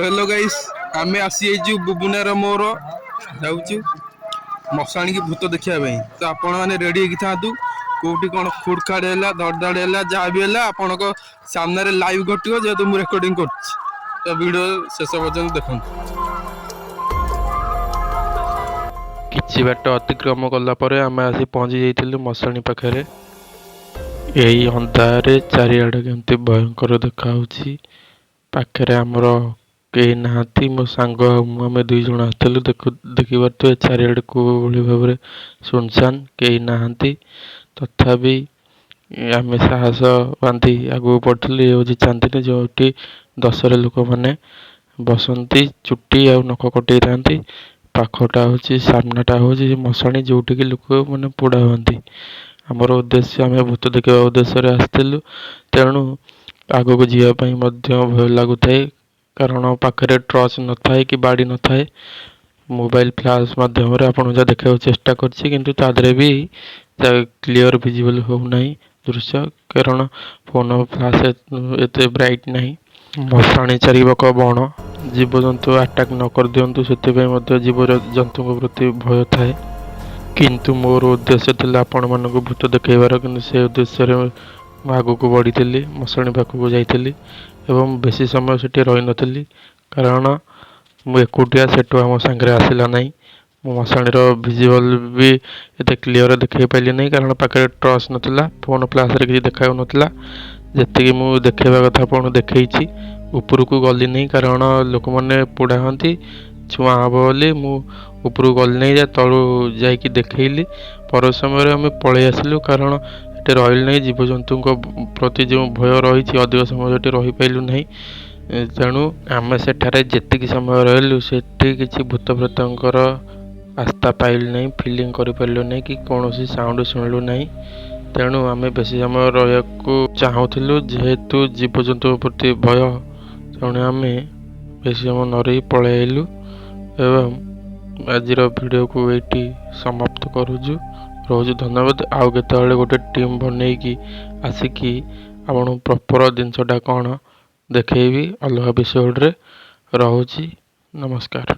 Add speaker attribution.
Speaker 1: Hello guys आमे आसी बुबुनार मोर जाऊँ मशाणी की भूत देखा तो आपण मैंने रेडी था कौटी कौन खुड़ खाड़ है धड़धड़ है जहाँ भी है आपण सामने लाइव घटो जेहतु मुझे रेकर्डिंग कर वीडियो शेष पर्यटन देखो
Speaker 2: किछि बाट अतिक्रम कलापर आम आसी पहुँची जाइलु मशाणी पाखे यही अंधारे चारिआडे केमती भयंकर देखा पाखे आमर कई नहांती मो सांग आम दुई जन आसलु देखिपे चारिआडे को भाव में सुनसान कई नहांती तथापि आम साहस बांधी आगू बढ़लु। ये हूँ चांदनी जो 10 लोक मैंने बसती चुट्टी आ नख कटे था पाखटा हूँ सामनाटा हूँ मशाणी जोटिक लोक मैंने पोड़ा हुआ आमर उद्देश्य आम भूत देखा उद्देश्य आसलु तेणु आग को जावाई भय लगुए कारण पाखे टर्च न थाए कि बाड़ी न थाए मोबाइल फ्लैश माध्यम आपन जहाँ देखा चेष्टा कर भी क्लियर विजिबल होना दृश्य कारण फोन फ्लैश एत ब्राइट ना मशाणी चारिपाख बण जीवजंतु आटाक न कर दिंतु से जीवजंतु प्रति भय थाए किंतु मोर उद्देश्य था आपण मानक भूत देखेबार कि से उद्देश्य आग को बढ़ी मशाणी पाखक जाइली एवं बेसी समय से रही नी कारण मु एकुटिया सेठू आम सांगे आसला ना मशाणीर विजिबल भी एत क्लीयर देखे पाइली नहीं कारण पाखे टर्च नाला फोन फ्लैश किसी देखा नाला जी मुझे देखा कथा आपको देखी उपरक गली नहीं कारण लोक मैंने पोड़ा हाँ छुआ हम बोली मुझे गली नहीं तलू जा देखली पर समय आम पलि आसलु कारण ये रही नहीं जीवजंतु प्रति जो भय रही अधिक समय रही पाइलु ना तेणु आम सेठारे जेतिक समय रही से किसी भूत प्रेतर आस्था पाइलु नहीं फिलिंग करूँ नहीं कि कौन साउंड शुणिलु नहीं तेणु आम बेसी समय रहा चाहूलु जेहेतु जीवजंतु प्रति भय तेणु आम बेसी समय न रही पलैलु एवं आज वीडियो को ये समाप्त करुचु रोज धन्यवाद आउ केतବେଳେ गोटे टीम बनईकी आसिकी आपन प्रॉपर जिनसटा कौन देखी अलग एपिसोड रे रहुची नमस्कार।